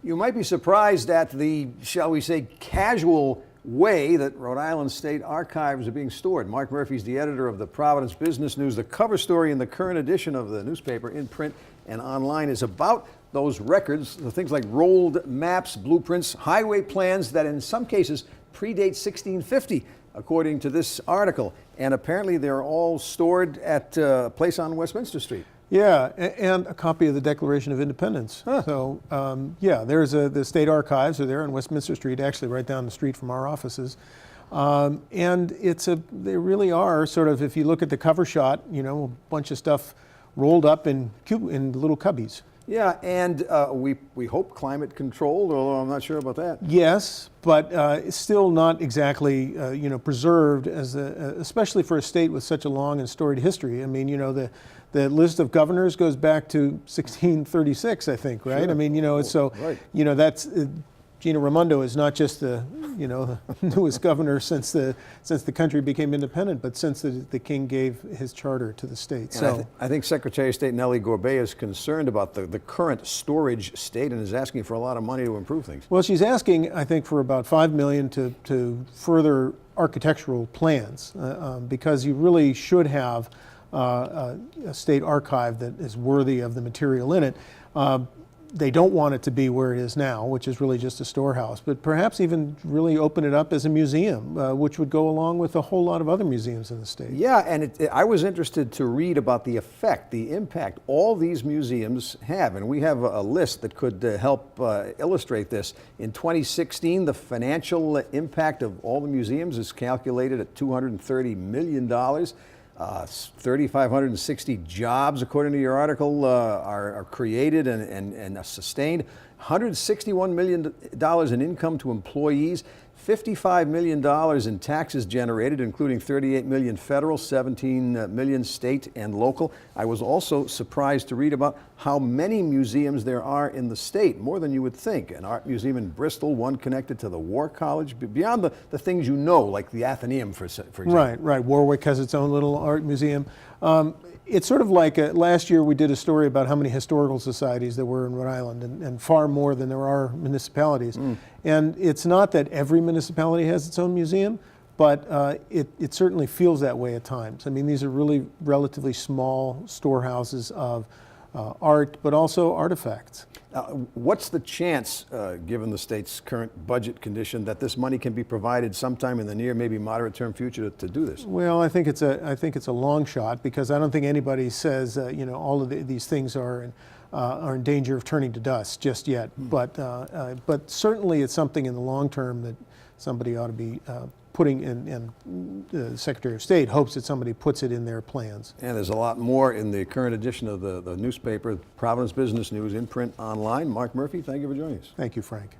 You might be surprised at the, shall we say, casual way that Rhode Island State archives are being stored. Mark Murphy's the editor of the Providence Business News. The cover story in the current edition of the newspaper, in print and online, is about those records, the things like rolled maps, blueprints, highway plans that in some cases predate 1650, according to this article. And apparently they're all stored at a place on Westminster Street. Yeah, and a copy of the Declaration of Independence. Huh. So, yeah, the state archives are there on Westminster Street, actually right down the street from our offices. And they really are sort of, if you look at the cover shot, you know, a bunch of stuff rolled up in little cubbies. Yeah, and we hope climate controlled, although I'm not sure about that. Yes, but it's still not exactly preserved especially for a state with such a long and storied history. I mean, the list of governors goes back to 1636, I think, right? Sure. I mean, so right. That's Gina Raimondo is not just the newest governor since the country became independent, but since the king gave his charter to the state. So I think Secretary of State Emily Gowdey-Backus is concerned about the current storage state and is asking for a lot of money to improve things. Well, she's asking, I think, for about $5 million to further architectural plans because you really should have a state archive that is worthy of the material in it. They don't want it to be where it is now, which is really just a storehouse, but perhaps even really open it up as a museum, which would go along with a whole lot of other museums in the state. Yeah, and I was interested to read about the effect, the impact all these museums have, and we have a list that could help illustrate this. In 2016, the financial impact of all the museums is calculated at $230 million. 3,560 jobs, according to your article, are created and sustained. $161 million in income to employees. $55 million in taxes generated, including $38 million federal, $17 million state and local. I was also surprised to read about how many museums there are in the state, more than you would think. An art museum in Bristol, one connected to the War College, beyond the things like the Athenaeum, for example. Right. Warwick has its own little art museum. It's sort of like last year we did a story about how many historical societies there were in Rhode Island, and far more than there are municipalities. And it's not that every municipality has its own museum, but it certainly feels that way at times. I mean, these are really relatively small storehouses of art, but also artifacts. What's the chance, given the state's current budget condition, that this money can be provided sometime in the near, maybe moderate-term future to do this? Well, I think it's a long shot, because I don't think anybody says all of these things are in danger of turning to dust just yet. But certainly it's something in the long term that somebody ought to be putting in, and the Secretary of State hopes that somebody puts it in their plans. And there's a lot more in the current edition of the newspaper, Providence Business News, in print, online. Mark Murphy, thank you for joining us. Thank you, Frank.